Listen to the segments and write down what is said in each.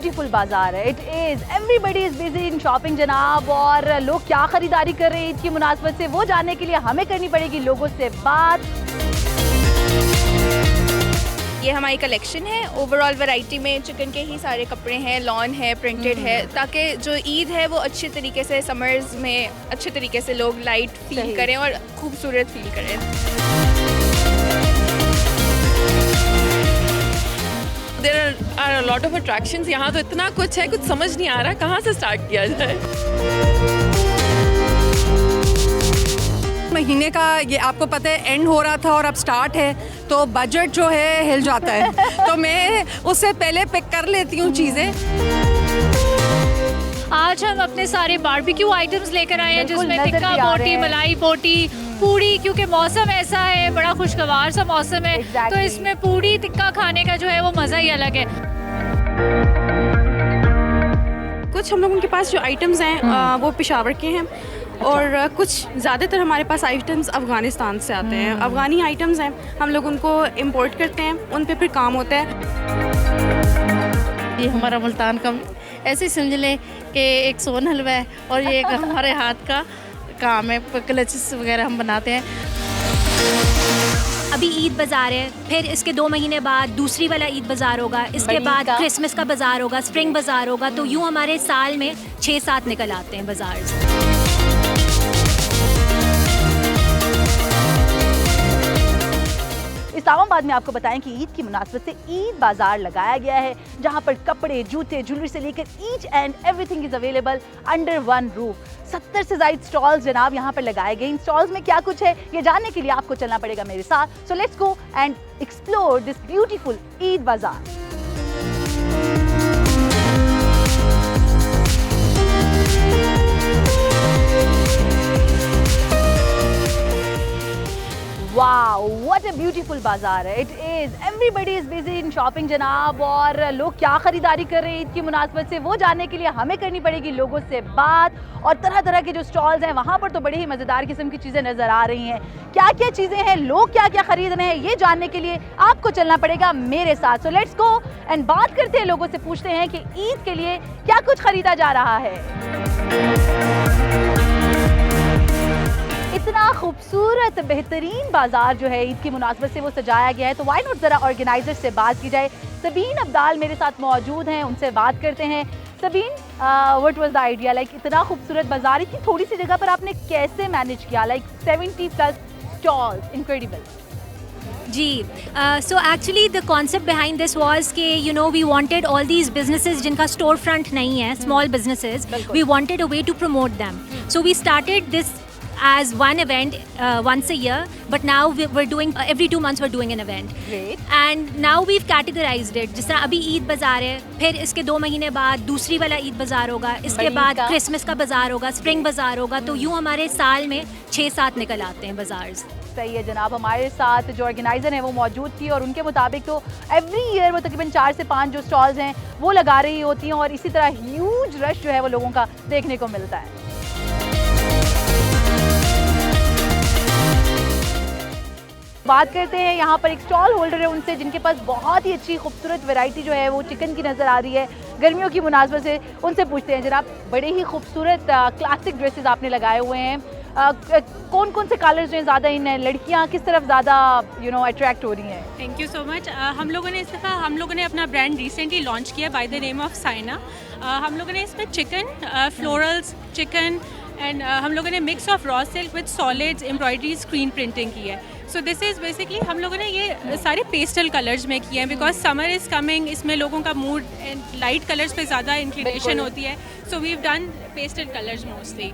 Beautiful बाजार है। It is everybody is busy in shopping जनाब। और लोग क्या खरीदारी कर रहे हैं ईद की मुनासबत से, वो जानने के लिए हमें करनी पड़ेगी लोगों से बात। ये हमारी कलेक्शन है। ओवरऑल वैरायटी में चिकन के ही सारे कपड़े हैं, लॉन है, प्रिंटेड है, ताकि जो ईद है वो अच्छे तरीके से समर्स में अच्छे तरीके से लोग लाइट फील करें और खूबसूरत फील करें। There are a lot of attractions। यहाँ तो इतना कुछ है, कुछ समझ नहीं आ रहा कहाँ से स्टार्ट किया जाए। महीने का ये आपको पता है एंड हो रहा था और अब स्टार्ट है, तो बजट जो है हिल जाता है। तो मैं उससे पहले पिक कर लेती हूँ चीज़ें। आज हम अपने सारे बारबेक्यू आइटम्स लेकर आए हैं, जिसमें टिक्का बोटी, मलाई बोटी, पूड़ी, क्योंकि मौसम ऐसा है, बड़ा खुशगवार सा मौसम है। तो इसमें पूड़ी टिक्का खाने का जो है वो मज़ा ही अलग है। कुछ हम लोगों के पास जो आइटम्स हैं वो पेशावर के हैं और कुछ ज़्यादातर हमारे पास आइटम्स अफ़गानिस्तान से आते हैं। अफ़गानी आइटम्स हैं, हम लोग उनको इम्पोर्ट करते हैं, उन पे फिर काम होता है। ये हमारा मुल्तान का ऐसे समझ लें कि एक सोन हलवा है और ये एक हमारे हाथ का काम है, क्लचेस वगैरह हम बनाते हैं। अभी ईद बाज़ार है, फिर इसके 2 महीने बाद दूसरी वाला ईद बाज़ार होगा, इसके बाद क्रिसमस का बाज़ार होगा, स्प्रिंग बाज़ार होगा। तो यूँ हमारे साल में 6-7 निकल आते हैं बाज़ार से। इस्लामाबाद में आपको बताएं कि ईद की मुनासबत से ईद बाजार लगाया गया है, जहां पर कपड़े, जूते, ज्वेलरी से लेकर each and everything is available under one roof. 70 से ज़ायद स्टॉल्स जनाब यहाँ पर लगाए गए। इन स्टॉल्स में क्या कुछ है ये जानने के लिए आपको चलना पड़ेगा मेरे साथ। So let's go and explore this beautiful Eid बाजार। वाओ, व्हाट अ ब्यूटीफुल बाजार है। It is everybody is busy in shopping जनाब। और लोग क्या खरीदारी कर रहे हैं ईद की मुनासबत से, वो जानने के लिए हमें करनी पड़ेगी लोगों से बात। और तरह तरह के जो स्टॉल्स हैं वहाँ पर तो बड़ी ही मज़ेदार किस्म की चीज़ें नज़र आ रही हैं। क्या क्या चीज़ें हैं, लोग क्या क्या खरीद रहे हैं, ये जानने के लिए आपको चलना पड़ेगा मेरे साथ। सो लेट्स गो एंड बात करते हैं, लोगों से पूछते हैं कि ईद के लिए क्या कुछ खरीदा जा रहा है। इतना खूबसूरत बेहतरीन बाजार जो है ईद की मुनासबत से वो सजाया गया है, तो वाई नॉट ज़रा ऑर्गेनाइजर से बात की जाए। सबीन अब्दाल मेरे साथ मौजूद हैं, उनसे बात करते हैं। Sabeen, what was the idea, like इतना खूबसूरत बाजार, इतनी थोड़ी सी जगह पर आपने कैसे मैनेज किया, लाइक 70+ स्टॉल्स, इनक्रेडिबल। जी, so actually the concept behind this was कि you know we wanted all these businesses जिनका स्टोर फ्रंट नहीं है, small businesses, we wanted a way to promote them. So we started this as one event once a year, but now we're doing every 2 months we're doing an event. Great. And now we've categorized it। जिस तरह अभी ईद बाज़ार है, फिर इसके 2 महीने बाद दूसरी वाला ईद बाज़ार होगा, इसके बाद क्रिसमस का बाज़ार होगा, स्प्रिंग बाज़ार होगा। तो यूँ हमारे साल में 6-7 निकल आते हैं बाज़ार से। सही है जनाब। हमारे साथ जो ऑर्गेनाइजर हैं वो मौजूद थी और उनके मुताबिक तो एवरी ईयर वो तकरीबन 4 से 5 जो स्टॉल्स हैं वो लगा रही होती हैं और इसी तरह ह्यूज रश जो है वो लोगों का देखने को मिलता है। बात करते हैं, यहाँ पर एक स्टॉल होल्डर है उनसे, जिनके पास बहुत ही अच्छी खूबसूरत वैरायटी जो है वो चिकन की नज़र आ रही है गर्मियों की मुनासबत से। उनसे पूछते हैं जनाब, बड़े ही खूबसूरत क्लासिक ड्रेसेस आपने लगाए हुए हैं, कौन कौन से कलर्स जो हैं ज़्यादा इन हैं, लड़कियाँ किस तरफ ज़्यादा अट्रैक्ट हो रही हैं? Thank you so much. हम लोगों ने इस दफ़ा अपना ब्रांड रिसेंटली लॉन्च किया by the name of Saina. हम लोगों ने इसमें चिकन, फ्लोरल्स, चिकन एंड हम लोगों ने mix of raw silk with solids embroidery screen printing की है। सो दिस इज़ बेसिकली हम लोगों ने ये सारे पेस्टल कलर्स में किए हैं, बिकॉज समर इज़ कमिंग, इसमें लोगों का मूड एंड लाइट कलर्स पे ज़्यादा इंक्लिनेशन होती है। So we have done pastel colours mostly.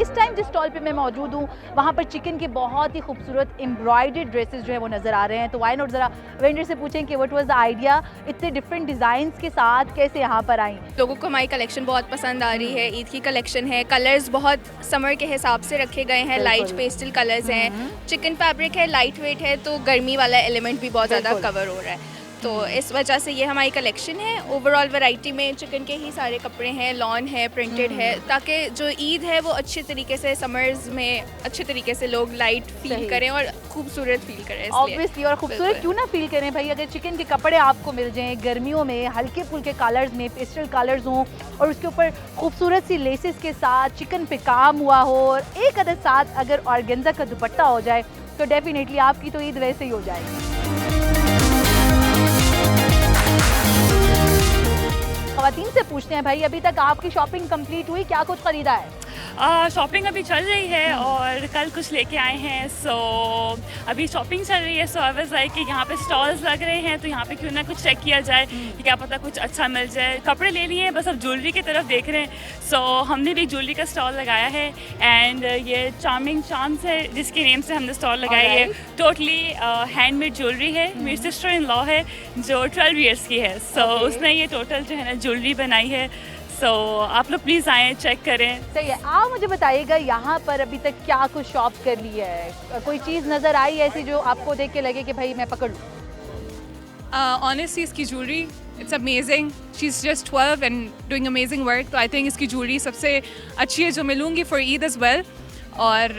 इस टाइम जिस स्टॉल पे मैं मौजूद हूँ वहाँ पर चिकन के बहुत ही खूबसूरत एम्ब्रॉयडर्ड ड्रेसेस जो है वो नज़र आ रहे हैं। तो वाई नॉट ज़रा वेंडर से पूछें कि व्हाट वाज द आइडिया, इतने डिफरेंट डिज़ाइंस के साथ कैसे यहाँ पर आई? लोगों को हमारी कलेक्शन बहुत पसंद आ रही है, ईद की कलेक्शन है, कलर्स बहुत समर के हिसाब से रखे गए हैं, लाइट पेस्टल कलर्स हैं, चिकन फैब्रिक है, लाइट वेट है, तो गर्मी वाला एलिमेंट भी बहुत ज़्यादा कवर हो रहा है। तो इस वजह से ये हमारी कलेक्शन है। ओवरऑल वैरायटी में चिकन के ही सारे कपड़े हैं, लॉन है, प्रिंटेड है, ताकि जो ईद है वो अच्छे तरीके से समर्स में अच्छे तरीके से लोग लाइट फील करें और खूबसूरत फील करें इसलिए। ऑब्वियसली, और खूबसूरत बिल्कुल। क्यों ना फील करें भाई, अगर चिकन के कपड़े आपको मिल जाएं गर्मियों में, हल्के फुल्के कलर्स में, पेस्टल कलर्स हों और उसके ऊपर खूबसूरत सी लेसेस के साथ चिकन पे काम हुआ हो और एक अदद साथ अगर ऑर्गेन्जा का दुपट्टा हो जाए तो डेफिनेटली आपकी तो ईद वैसे ही हो जाएगी। ख़वातीन से पूछते हैं भाई, अभी तक आपकी शॉपिंग कंप्लीट हुई, क्या कुछ खरीदा है? शॉपिंग अभी चल रही है और कल कुछ लेके आए हैं, सो अभी शॉपिंग चल रही है। सो आई वाज लाइक कि यहाँ पे स्टॉल्स लग रहे हैं तो यहाँ पे क्यों ना कुछ चेक किया जाए कि क्या पता कुछ अच्छा मिल जाए। कपड़े ले लिए हैं, बस अब ज्वेलरी की तरफ देख रहे हैं। सो हमने भी ज्वेलरी का स्टॉल लगाया है एंड ये चार्मिंग चार्म्स है जिसके नेम से हमने स्टॉल लगाया है। टोटली हैंडमेड ज्वेलरी है। मेरी सिस्टर इन लॉ है जो 12 ईयर्स की है, सो उसने ये टोटल जो है ना ज्वेलरी बनाई है। सो आप लोग प्लीज़ आएँ, चेक करें। सही है। आप मुझे बताइएगा यहाँ पर अभी तक क्या कुछ शॉप कर ली है, कोई चीज़ नज़र आई ऐसी जो आपको देख के लगे कि भाई मैं पकड़ लूँ? Honestly, इसकी jewellery it's amazing. She is just 12 and doing amazing work. तो आई थिंक इसकी ज्वेलरी सबसे अच्छी है जो मिलूंगी फॉर ईद एज वेल। और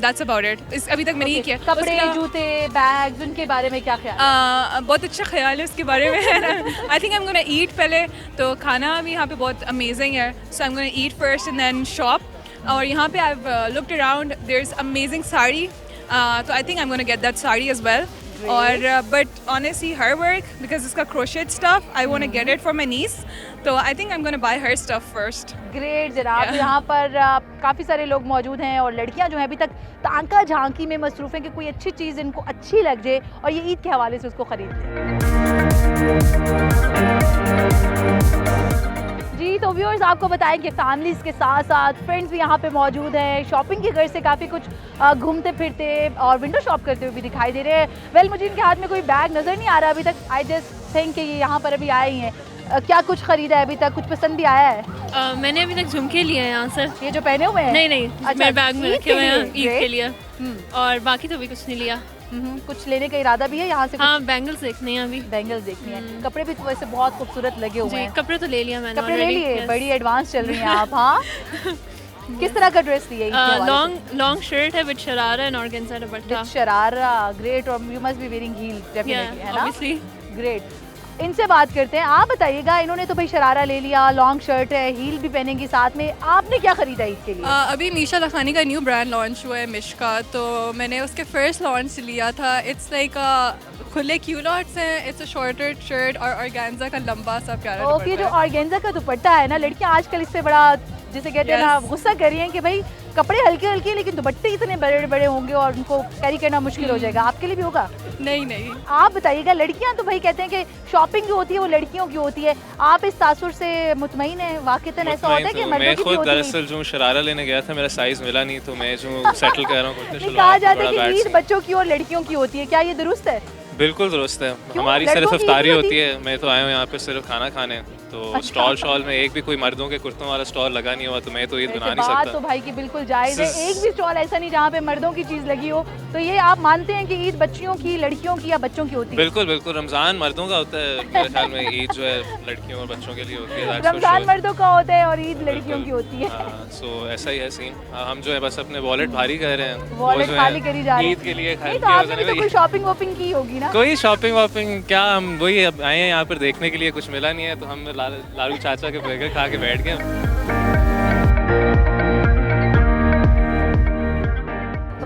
दैट्स अबाउट इट। इस अभी तक मैंने ये किया। कपड़े, जूते, बैग्स, उनके बारे में क्या ख्याल? बहुत अच्छा ख्याल है उसके बारे में। I think I am gonna eat पहले, तो खाना भी यहाँ पे बहुत अमेजिंग है। So I am gonna eat first and then shop. और यहाँ पे I have looked around, there is amazing sari, तो I think I am gonna get that sari as well. और but honestly her work because इसका crochet stuff I want to get it for my niece, तो I think I am gonna buy her stuff first. Great जनाब। यहाँ पर काफ़ी सारे लोग मौजूद हैं और लड़कियाँ जो हैं अभी तक तांका झांकी में मसरूफ़ हैं कि कोई अच्छी चीज़ इनको अच्छी लग जाए और ये ईद के हवाले से उसको ख़रीद लें। जी तो व्यूअर्स, आपको बताएं कि फैमिलीज़ के साथ साथ फ्रेंड्स भी यहाँ पे मौजूद हैं। शॉपिंग की गर्ज से काफ़ी कुछ घूमते फिरते और विंडो शॉप करते हुए भी दिखाई दे रहे हैं। वेल मुझे इनके हाथ में कोई बैग नज़र नहीं आ रहा अभी तक। आई जस्ट थिंक कि ये यहाँ पर अभी आए ही हैं। क्या कुछ खरीदा है अभी तक, कुछ पसंद भी आया है? मैंने अभी तक झुमके लिए हैं यहाँ से। ये जो पहने हुए हैं? नहीं, अच्छा, मेरे बैग में ईद रखे हुए हैं के लिए? ईद के लिए। और बाकी तो अभी कुछ नहीं लिया। कुछ लेने का इरादा भी है यहाँ से? हाँ, बैंगल्स देखने हैं अभी। बैंगल्स देखनी है। कपड़े भी वैसे बहुत खूबसूरत लगे हुए हैं। कपड़े तो ले लिया मैंने। कपड़े ले लिए? बड़ी एडवांस चल रही हैं आप। हाँ किस तरह का ड्रेस लिया? लॉन्ग शर्ट है with sharara and organza dupatta. Sharara, great. और you must be wearing heel definitely, है ना? ऑब्वियसली। ग्रेट। इनसे बात करते हैं। आप बताइएगा, इन्होंने तो भाई शरारा ले लिया, लॉन्ग शर्ट है, हील भी पहनेंगी साथ में, आपने क्या खरीदा ईद के लिए? अभी मीशा लखानी का न्यू ब्रांड लॉन्च हुआ है मिश का, तो मैंने उसके फर्स्ट लॉन्च लिया था। इट्स लाइक खुले क्यूलॉट्स हैं, इट्स अ शॉर्टर शर्ट और ऑर्गेन्जा का लंबा सा प्यारा दुपट्टा। ओके, जो ऑर्गेन्जा का दुपट्टा है ना, लड़कियां आजकल इससे बड़ा जिसे कहते हैं ना गुस्सा कर रही हैं कि भाई कपड़े हल्के हल्के लेकिन दुपट्टे इतने बड़े बड़े होंगे और उनको कैरी करना मुश्किल हो जाएगा। आपके लिए भी होगा? नहीं। आप बताइएगा, लड़कियां तो भाई कहते हैं कि शॉपिंग जो होती है वो लड़कियों की होती है, आप इस तासुर से मुतमईन हैं? वाकईतन ऐसा होता है कि मर्दों की भी होती है? मैं खुद दरअसल जो शरारा लेने गया था, मेरा साइज मिला नहीं, तो मैं जो सेटल कर रहा हूँ। कहा जाता है कि ईद बच्चों की और लड़कियों की होती है, क्या ये दुरुस्त है? बिल्कुल दुरुस्त है। हमारी सिर्फ इफ्तारी होती है। मैं तो आया हूँ यहाँ पे सिर्फ खाना खाने, तो स्टॉल में एक भी कोई मर्दों के कुर्तों वाला स्टॉल लगा नहीं हुआ, तो मैं तो ईद बना नहीं सकता। तो भाई की बिल्कुल जायज़ है। एक भी स्टॉल ऐसा नहीं जहाँ पे मर्दों की चीज़ लगी हो। तो ये आप मानते हैं कि ईद बच्चियों की, लड़कियों की या बच्चों की होती है? बिल्कुल बिल्कुल। रमज़ान मर्दों का होता है मेरे ख्याल में, ईद जो है लड़कियों और बच्चों के लिए होती है। रमज़ान मर्दों का होता है और ईद लड़कियों की होती है। सो ऐसा ही है सीन। हम जो है बस अपने वॉलेट भारी कर रहे हैं, वॉलेट खाली करी जा रहे हैं ईद के लिए। तो आपने तो कोई शॉपिंग वॉपिंग की होगी ना? कोई शॉपिंग वॉपिंग क्या, हम वही अब आए हैं यहाँ पर देखने के लिए, कुछ मिला नहीं है तो हम लालू चाचा के बर्गर खा के बैठ गए।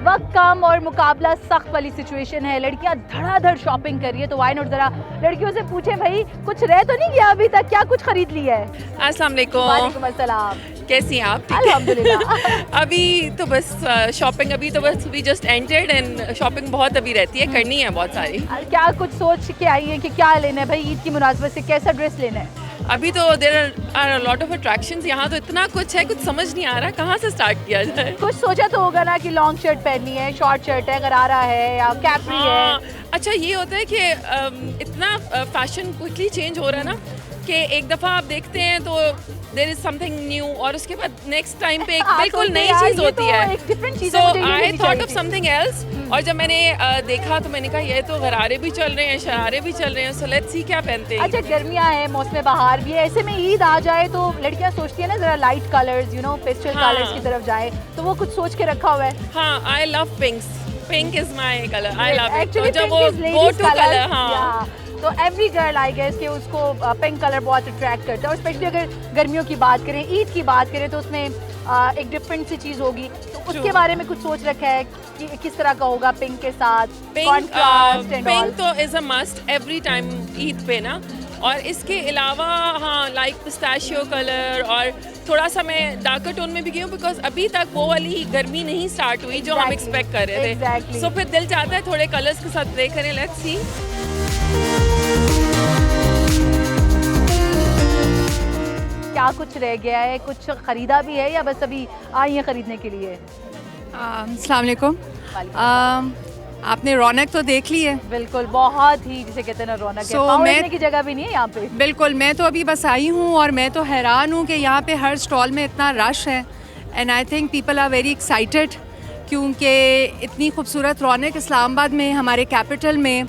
वक्त कम और मुकाबला सख्त वाली सिचुएशन है। लड़कियां धड़ाधड़ शॉपिंग कर रही है, तो वाई नॉट जरा लड़कियों से पूछे भाई कुछ रह तो नहीं गया अभी तक, क्या कुछ खरीद लिया है? अस्सलाम वालेकुम। वालेकुम अस्सलाम। कैसी हैं आप? अल्हम्दुलिल्लाह। अभी तो बस शॉपिंग, अभी तो बस we just entered and shopping बहुत अभी रहती है, करनी है बहुत सारी। क्या कुछ सोच के आई है कि क्या लेना है भाई ईद की मुनासबत से, कैसा ड्रेस लेना है? अभी तो there are a lot of attractions, यहाँ तो इतना कुछ है, कुछ समझ नहीं आ रहा कहाँ से स्टार्ट किया जाए। कुछ सोचा तो होगा ना कि लॉन्ग शर्ट पहननी है, शॉर्ट शर्ट है, गरारा है या कैप्री है? अच्छा, ये होता है कि इतना फैशन क्विकली चेंज हो रहा है ना कि एक दफ़ा आप देखते हैं तो देयर इज समथिंग न्यू और उसके बाद नेक्स्ट टाइम पे एक बिल्कुल नई चीज़ होती है। So I thought of something else, और जब मैंने देखा तो मैंने कहा ये तो गरारे भी चल रहे हैं, शरारे भी चल रहे हैं, सो लेट्स सी क्या पहनते हैं। अच्छा, गर्मियाँ हैं, मौसम बहार भी है, ऐसे में ईद आ जाए तो लड़कियाँ सोचती है ना जरा light colours, you know pastel colours की तरफ जाए, तो वो कुछ सोच के रखा हुआ है? हाँ, I love pinks, pink is my colour, I love it. Actually, तो जब pink वो is ladies' go to colour, colour, हाँ yeah. तो एवरी गर्ल आई गेस कि उसको पिंक कलर बहुत अट्रैक्ट करता है, और स्पेशली अगर गर्मियों की बात करें, ईद की बात करें, तो उसमें एक डिफरेंट सी चीज़ होगी। तो उसके बारे में कुछ सोच रखा है कि किस तरह का होगा पिंक के साथ? पिंक तो is a must every time Eid पे ना। और इसके अलावा हाँ, लाइक पिस्ताशियो कलर, और थोड़ा सा मैं डार्कर टोन में भी गई हूँ, बिकॉज अभी तक वो वाली गर्मी नहीं स्टार्ट हुई जो हम एक्सपेक्ट कर रहे थे। सो फिर दिल चाहता है थोड़े कलर्स के साथ प्ले करें, लेट्स सी। क्या कुछ रह गया है, कुछ खरीदा भी है या बस अभी आई है खरीदने के लिए? अस्सलाम वालेकुम। आपने रौनक तो देख ली है? बिल्कुल, बहुत ही जिसे कहते हैं ना रौनक है। पाँव रखने की जगह भी नहीं है यहाँ पे। बिल्कुल, मैं तो अभी बस आई हूँ और मैं तो हैरान हूँ कि यहाँ पे हर स्टॉल में इतना रश है, and I think people are very excited, क्योंकि इतनी खूबसूरत रौनक इस्लामाबाद में, हमारे कैपिटल में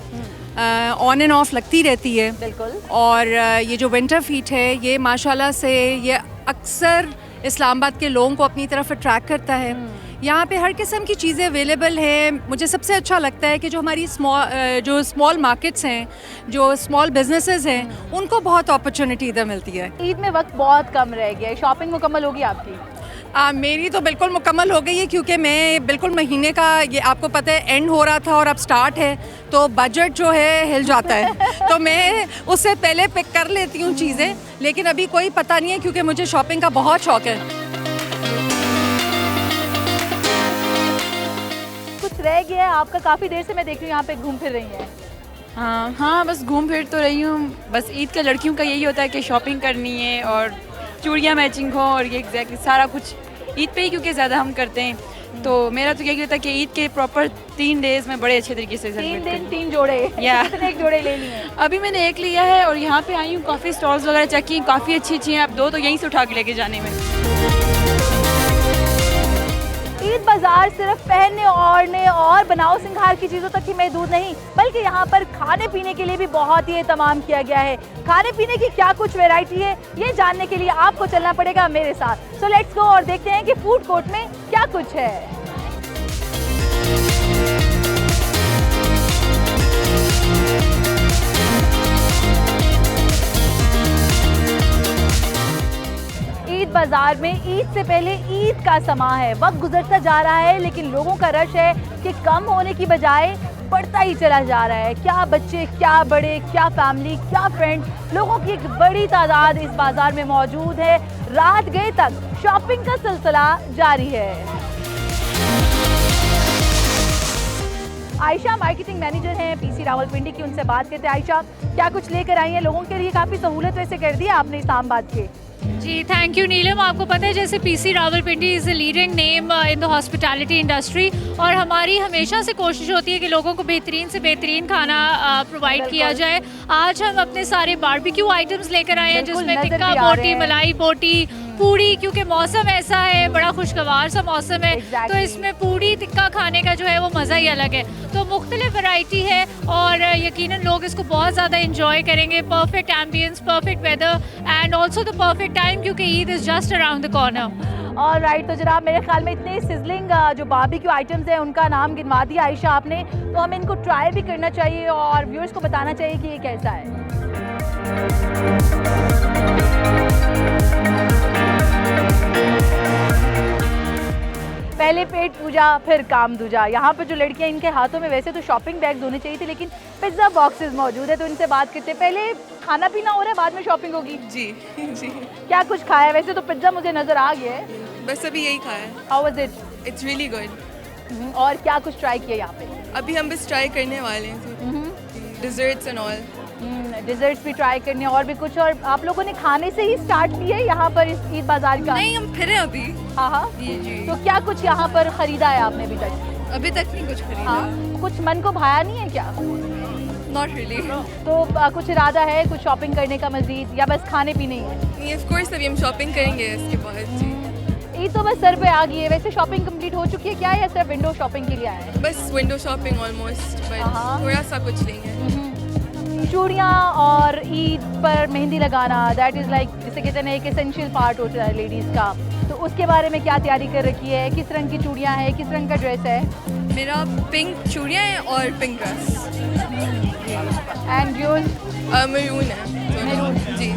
ऑन एंड ऑफ लगती रहती है। बिल्कुल। और ये जो विंटर फीट है, ये माशाल्लाह से ये अक्सर इस्लामाबाद के लोगों को अपनी तरफ अट्रैक्ट करता है। यहाँ पे हर किस्म की चीज़ें अवेलेबल है। मुझे सबसे अच्छा लगता है कि जो हमारी स्मॉल मार्केट्स हैं, जो स्मॉल बिजनेसेस हैं, उनको बहुत अपॉर्चुनिटी इधर मिलती है। ईद में वक्त बहुत कम रह गया है, शॉपिंग मुकम्मल होगी आपकी? मेरी तो बिल्कुल मुकम्मल हो गई है, क्योंकि मैं बिल्कुल महीने का, ये आपको पता है, एंड हो रहा था और अब स्टार्ट है, तो बजट जो है हिल जाता है। तो मैं उससे पहले पिक कर लेती हूँ चीज़ें, लेकिन अभी कोई पता नहीं है, क्योंकि मुझे शॉपिंग का बहुत शौक है। कुछ रह गया है आपका? काफ़ी देर से मैं देख रही हूँ यहाँ पे घूम फिर रही हैं। हाँ, बस घूम फिर तो रही हूँ। बस ईद का लड़कियों का यही होता है कि शॉपिंग करनी है और चूड़ियाँ मैचिंग हो, और ये एग्जैक्टली सारा कुछ ईद पे ही क्योंकि ज़्यादा हम करते हैं। तो मेरा तो यही होता है कि ईद के प्रॉपर 3 डेज़ में बड़े अच्छे तरीके से 3 दिन 3 जोड़े या कितने जोड़े ले लिए? अभी मैंने एक लिया है, और यहाँ पे आई हूँ, काफ़ी स्टॉल्स वगैरह चेक की, काफ़ी अच्छी हैं। अब 2 तो यहीं से उठा के लेके जाने में। ईद बाजार सिर्फ पहनने ओढ़ने और बनाओ सिंगार की चीज़ों तक ही महदूद नहीं, बल्कि यहाँ पर खाने पीने के लिए भी बहुत ही एहतमाम किया गया है। खाने पीने की क्या कुछ वैरायटी है, ये जानने के लिए आपको चलना पड़ेगा मेरे साथ। सो लेट्स गो और देखते हैं कि फूड कोर्ट में क्या कुछ है। ईद बाजार में ईद से पहले ईद का समा है। वक्त गुजरता जा रहा है, लेकिन लोगों का रश है कि कम होने की बजाय बढ़ता ही चला जा रहा है। क्या बच्चे, क्या बड़े, क्या फैमिली, क्या फ्रेंड, लोगों की एक बड़ी तादाद इस बाजार में मौजूद है। रात गए तक शॉपिंग का सिलसिला जारी है। आयशा मार्केटिंग मैनेजर हैं पीसी रावलपिंडी की, उनसे बात करते हैं। आयशा, क्या कुछ लेकर आई हैं? लोगों के लिए काफ़ी सहूलत वैसे कर दी है आपने इस्लामाबाद के। जी, थैंक यू नीलम। आपको पता है जैसे PC Rawalpindi is a leading name in the hospitality industry, और हमारी हमेशा से कोशिश होती है कि लोगों को बेहतरीन से बेहतरीन खाना प्रोवाइड किया जाए। आज हम अपने सारे बारबेक्यू आइटम्स लेकर आए हैं, जिसमें टिक्का बोटी, मलाई बोटी, पूड़ी, क्योंकि मौसम ऐसा है, बड़ा खुशगवार सा मौसम है, तो इसमें पूड़ी टिक्का खाने का जो है वो मज़ा ही अलग है। तो मुख्तलिफ वैरायटी है और यकीनन लोग इसको बहुत ज़्यादा इंजॉय करेंगे। Perfect ambience, perfect weather and also the perfect time, क्योंकि Eid is just around the corner. और राइट, तो जनाब मेरे ख्याल में इतने सिजलिंग जो बारबेक्यू आइटम्स हैं उनका नाम गिनवा दिया आयशा आपने, तो हमें इनको ट्राई भी करना चाहिए और व्यूअर्स को बताना चाहिए कि ये कैसा है। पहले पेट पूजा फिर काम दूजा। यहाँ पर जो लड़कियाँ, इनके हाथों में वैसे तो शॉपिंग बैग्स होने चाहिए थे, लेकिन पिज्ज़ा बॉक्सेस मौजूद है, तो इनसे बात करते हैं। पहले खाना पीना हो रहा है, बाद में शॉपिंग होगी। जी जी। क्या कुछ खाया है? वैसे तो पिज्ज़ा मुझे नज़र आ गया है, बस अभी यही खाया है। How was it? It's really good. और क्या कुछ ट्राई किया यहाँ पे? अभी हम बस ट्राई करने वाले हैं डिजर्ट्स एंड ऑल। डिजर्ट्स भी ट्राई करने और भी कुछ। और आप लोगों ने खाने से ही स्टार्ट किया है यहाँ पर इस ईद बाजार का? नहीं, हम फिर अभी। हाँ जी। तो क्या कुछ यहाँ पर खरीदा है आपने अभी तक? अभी तक नहीं कुछ खरीदा। हाँ, कुछ मन को भाया नहीं है क्या? Not really. तो कुछ इरादा है कुछ शॉपिंग करने का मजीद, या बस खाने पीने ही है? ऑफ कोर्स अभी हम शॉपिंग करेंगे इसके बाद। जी, ईद तो बस सर पे आ गई है। वैसे शॉपिंग कंप्लीट हो चुकी है क्या, या सिर्फ विंडो शॉपिंग के लिए आए हैं? बस विंडो शॉपिंग ऑलमोस्ट, बट थोड़ा सा कुछ लेंगे। चूड़ियाँ और ईद पर मेहंदी लगाना, दैट इज़ लाइक जिसे कहते हैं एक एसेंशियल पार्ट होता है लेडीज़ का, तो उसके बारे में क्या तैयारी कर रखी है? किस रंग की चूड़ियाँ हैं, किस रंग का ड्रेस है? मेरा पिंक चूड़ियाँ हैं और pink dress. And your? Maroon है। मरून जी।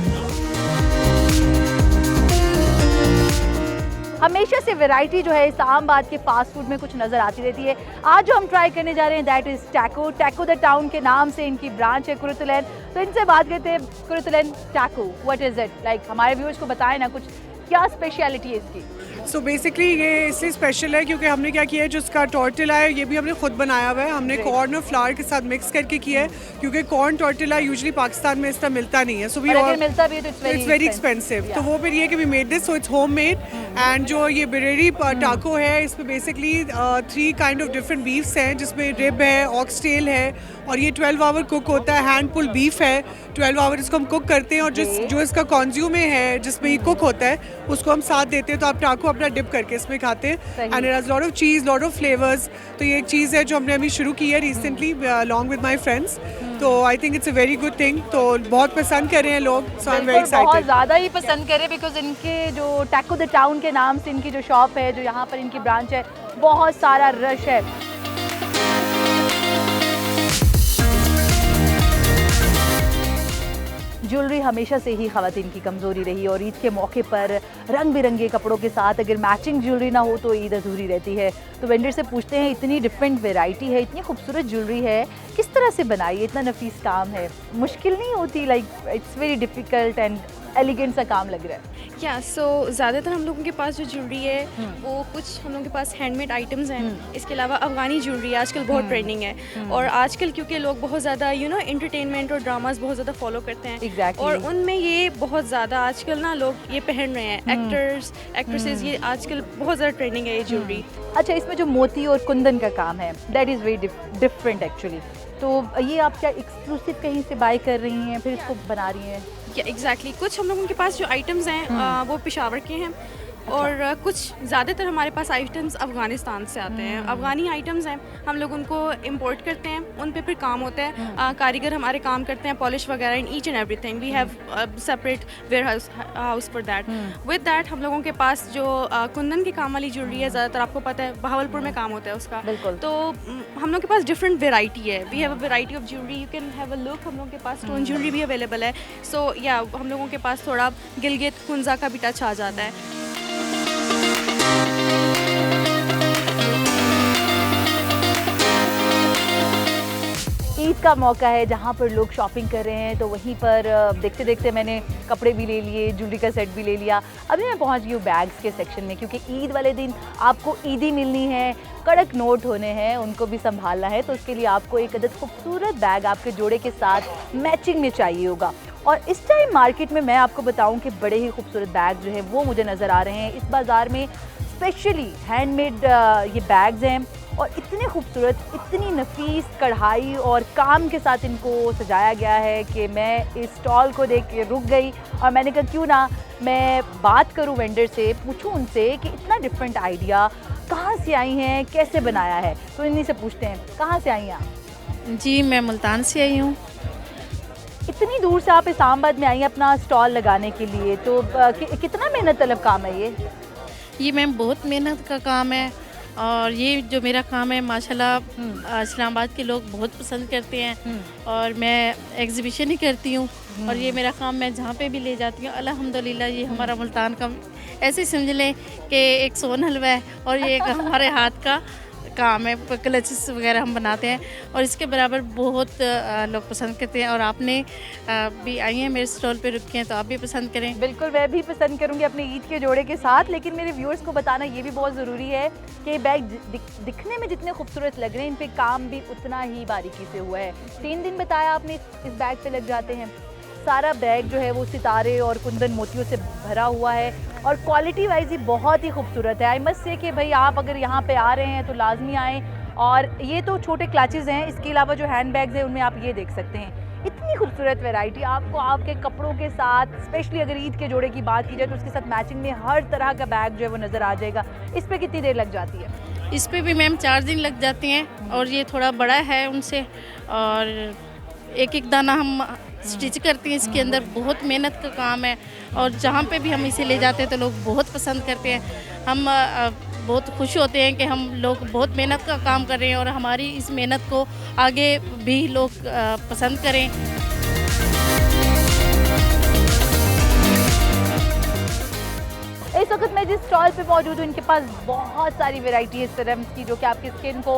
हमेशा से वैरायटी जो है इस्लामाबाद के फास्ट फूड में कुछ नज़र आती रहती है। आज जो हम ट्राई करने जा रहे हैं that is taco. Taco the town के नाम से इनकी ब्रांच है कुरुतुलैन। तो इनसे बात करते हैं, Qurratulain taco what is it like, हमारे व्यूअर्स को बताएं ना कुछ, क्या स्पेशलिटी है इसकी? सो बेसिकली ये इसलिए स्पेशल है क्योंकि हमने क्या किया है, जो इसका टॉर्टिला है ये भी हमने खुद बनाया हुआ है। हमने कॉर्न और फ्लावर के साथ मिक्स करके किया है, क्योंकि कॉर्न टॉर्टिला यूजुअली पाकिस्तान में इस तरह मिलता नहीं है। सो वी मिलता भी है तो इट्स वेरी एक्सपेंसिव। तो वो फिर ये कि we made this, so it's home made. And जो ये बिरेरी टाको है, इसमें basically 3 kind of different beefs हैं, जिसमें रिब है, ऑक्सटेल है, और ये 12 आवर कुक होता है। हैंड पुल बीफ है, 12 आवर इसको हम कुक करते हैं, और जो इसका कॉन्ज्यूम है जिसमें ये कुक होता है उसको हम साथ देते हैं। तो आप टाको अपना डिप करके इसमें खाते हैं। And it has lot of cheese, lot of flavours. तो ये एक चीज़ है जो हमने अभी शुरू की है recently along with my friends. तो I think it's a very good thing. तो बहुत पसंद कर रहे हैं लोग, so I am very excited. बहुत ज़्यादा ही पसंद करें बिकॉज इनके जो टैको द टाउन के नाम से इनकी जो शॉप है, जो यहाँ पर इनकी ब्रांच है, बहुत सारा रश है। ज्वेलरी हमेशा से ही ख़वातीन की कमज़ोरी रही और ईद के मौके पर रंग बिरंगे कपड़ों के साथ अगर मैचिंग ज्वेलरी ना हो तो ईद अधूरी रहती है। तो वेंडर से पूछते हैं, इतनी डिफरेंट वैरायटी है, इतनी खूबसूरत ज्वेलरी है, किस तरह से बनाई है? इतना नफीस काम है, मुश्किल नहीं होती? Like it's very difficult and elegant सा काम लग रहा है। या सो ज़्यादातर हम लोगों के पास जो ज्वेलरी है वो कुछ हम लोगों के पास हैंडमेड आइटम्स हैं। इसके अलावा अफ़गानी ज्वेलरी आजकल बहुत ट्रेंडिंग है। और आजकल क्योंकि लोग बहुत ज़्यादा एंटरटेनमेंट और ड्रामास बहुत ज़्यादा फॉलो करते हैं और उनमें ये बहुत ज़्यादा आजकल ना लोग ये पहन रहे हैं, एक्टर्स एक्ट्रेसेस, ये आजकल बहुत ज़्यादा ट्रेंडिंग है ये ज्वेलरी। अच्छा, इसमें जो मोती और कुंदन का काम है that is very different actually. तो ये आप क्या एक्सक्लूसिव कहीं से बाय कर रही हैं फिर इसको बना रही हैं? या एग्जैक्टली कुछ हम लोगों के पास जो आइटम्स हैं वो पेशावर के हैं। और कुछ ज़्यादातर हमारे पास आइटम्स अफ़गानिस्तान से आते हैं। अफ़गानी आइटम्स हैं, हम लोग उनको इंपोर्ट करते हैं, उन पे फिर काम होता है। कारीगर हमारे काम करते हैं, पॉलिश वगैरह, in each and everything we have separate warehouse for that. With that हम लोगों के पास जो कुंदन के काम वाली ज्वेलरी है, ज़्यादातर आपको पता है बहावलपुर में काम होता है उसका। तो हम लोग के पास डिफरेंट वेराइटी है। We have a variety of jewellery, you can have a look. हम लोगों के पास स्टोन ज्वेलरी भी अवेलेबल है। सो या हम लोगों के पास थोड़ा गिलगित कुंजा का भी टच आ जाता है। ईद का मौका है जहाँ पर लोग शॉपिंग कर रहे हैं, तो वहीं पर देखते देखते मैंने कपड़े भी ले लिए, ज्वेलरी का सेट भी ले लिया। अभी मैं पहुँच गई हूँ बैग्स के सेक्शन में, क्योंकि ईद वाले दिन आपको ईदी मिलनी है, कड़क नोट होने हैं, उनको भी संभालना है। तो उसके लिए आपको एक अदद खूबसूरत बैग आपके जोड़े के साथ मैचिंग में चाहिए होगा। और इस टाइम मार्केट में मैं आपको बताऊं कि बड़े ही खूबसूरत बैग जो हैं वो मुझे नज़र आ रहे हैं। इस बाज़ार में स्पेशली हैंडमेड ये बैग्स हैं और इतने खूबसूरत, इतनी नफीस कढ़ाई और काम के साथ इनको सजाया गया है कि मैं इस स्टॉल को देख के रुक गई और मैंने कहा क्यों ना मैं बात करूं वेंडर से, पूछूं उनसे कि इतना डिफरेंट आइडिया कहाँ से आई हैं, कैसे बनाया है। तो इन्हीं से पूछते हैं, कहाँ से आई हैं आप? जी मैं मुल्तान से आई हूँ। इतनी दूर से आप इस्लामाबाद में आई हैं अपना स्टॉल लगाने के लिए, तो कितना मेहनत तलब काम है ये? मैम बहुत मेहनत का काम है और ये जो मेरा काम है माशाल्लाह इस्लामाबाद के लोग बहुत पसंद करते हैं। और मैं एग्जीबिशन ही करती हूँ और ये मेरा काम मैं जहाँ पे भी ले जाती हूँ अल्हम्दुलिल्लाह ये हमारा मुल्तान का ऐसे समझ लें कि एक सोन हलवा है और ये एक हमारे हाथ का काम है। क्लचेस वगैरह हम बनाते हैं और इसके बराबर बहुत लोग पसंद करते हैं। और आपने भी आई हैं मेरे स्टॉल पे रुकी हैं तो आप भी पसंद करें। बिल्कुल, मैं भी पसंद करूंगी अपने ईद के जोड़े के साथ। लेकिन मेरे व्यूअर्स को बताना ये भी बहुत ज़रूरी है कि बैग दिखने में जितने खूबसूरत लग रहे हैं, इन पे काम भी उतना ही बारीकी से हुआ है। 3 दिन बताया आपने इस बैग पे लग जाते हैं। सारा बैग जो है वो सितारे और कुंदन मोतियों से भरा हुआ है और क्वालिटी वाइज ही बहुत ही खूबसूरत है। आई मस्ट से कि भाई आप अगर यहाँ पे आ रहे हैं तो लाजमी आएँ। और ये तो छोटे क्लचेज़ हैं, इसके अलावा जो हैंड बैग्स हैं उनमें आप ये देख सकते हैं इतनी खूबसूरत वैरायटी आपको आपके कपड़ों के साथ, स्पेशली अगर ईद के जोड़े की बात की जाए तो उसके साथ मैचिंग में हर तरह का बैग जो है वो नज़र आ जाएगा। इस पर कितनी देर लग जाती है? इस पर भी मैम 4 दिन लग जाते हैं और ये थोड़ा बड़ा है उनसे और एक दाना हम स्टिच करती हैं। इसके अंदर बहुत मेहनत का काम है और जहाँ पे भी हम इसे ले जाते हैं तो लोग बहुत पसंद करते हैं। हम बहुत खुश होते हैं कि हम लोग बहुत मेहनत का काम कर रहे हैं और हमारी इस मेहनत को आगे भी लोग पसंद करें। इस वक्त मैं जिस स्टॉल पे मौजूद हूँ इनके पास बहुत सारी वैरायटी है सिरम्स की जो कि आपकी स्किन को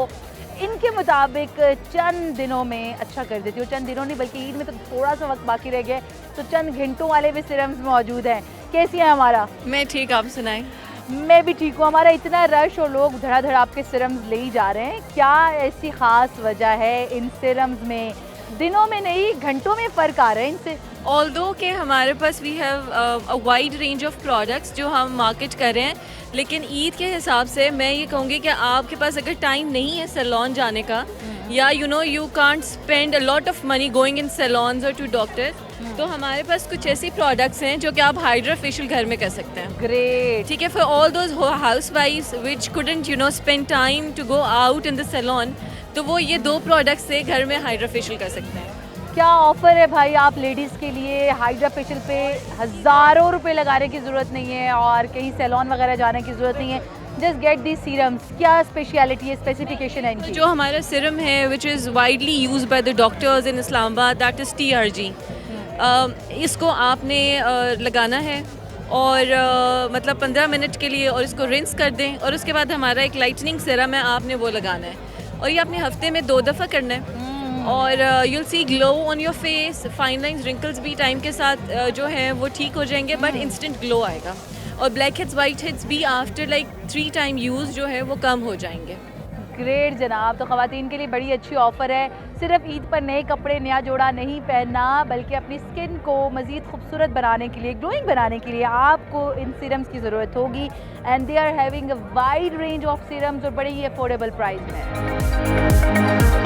इनके मुताबिक चंद दिनों में अच्छा कर देती हो। चंद दिनों नहीं बल्कि ईद में तो थोड़ा सा वक्त बाकी रह गया तो चंद घंटों वाले भी सिरम्स मौजूद हैं। कैसी है हमारा? मैं ठीक, आप सुनाएं? मैं भी ठीक हूँ। हमारा इतना रश और लोग धड़ाधड़ आपके सिरम्स ले ही जा रहे हैं, क्या ऐसी ख़ास वजह है इन सिरम्स में? दिनों में नहीं घंटों में फ़र्क आ रहा है इनसे। ऑल्दो के हमारे पास we have a wide range of products जो हम मार्केट कर रहे हैं, लेकिन ईद के हिसाब से मैं ये कहूँगी कि आपके पास अगर टाइम नहीं है सैलून जाने का या you can't spend a lot of money going in saloons और टू डॉक्टर्स, तो हमारे पास कुछ ऐसी प्रोडक्ट्स हैं जो कि आप हाइड्रा फेशियल घर में कर सकते हैं। ग्रेट। ठीक है, फॉर ऑल दोज हाउस वाइफ्स which couldn't spend time to go out in the salon, तो वो ये 2 प्रोडक्ट्स से घर में हाइड्रा फेशियल कर सकते हैं। क्या ऑफर है भाई आप लेडीज़ के लिए? हाइड्रा फेशियल पे हज़ारों रुपए लगाने की ज़रूरत नहीं है और कहीं सैलून वगैरह जाने की ज़रूरत नहीं है, जस्ट गेट दी सीरम्स। क्या स्पेशलिटी है, स्पेसिफिकेशन है इनकी? जो हमारा सीरम है which is widely use by the doctors in Islamabad, that is TRG। इसको आपने लगाना है और मतलब 15 मिनट के लिए और इसको रिंस कर दें और उसके बाद हमारा एक लाइटनिंग सीरम है, आपने वो लगाना है और ये आपने हफ्ते में 2 दफ़ा करना है और you'll see glow on your face, fine lines wrinkles भी टाइम के साथ जो है वो ठीक हो जाएंगे, बट इंस्टेंट ग्लो आएगा और ब्लैक हेड्स वाइट हेड्स भी आफ्टर लाइक 3 टाइम यूज़ जो है वो कम हो जाएंगे। ग्रेट जनाब, तो ख़वातीन के लिए बड़ी अच्छी ऑफ़र है। सिर्फ ईद पर नए कपड़े नया जोड़ा नहीं पहनना बल्कि अपनी स्किन को मज़ीद खूबसूरत बनाने के लिए, ग्लोइंग बनाने के लिए आपको इन सीरम्स की ज़रूरत होगी and they are having a wide range of serums और बड़े ही अफोर्डेबल प्राइस में।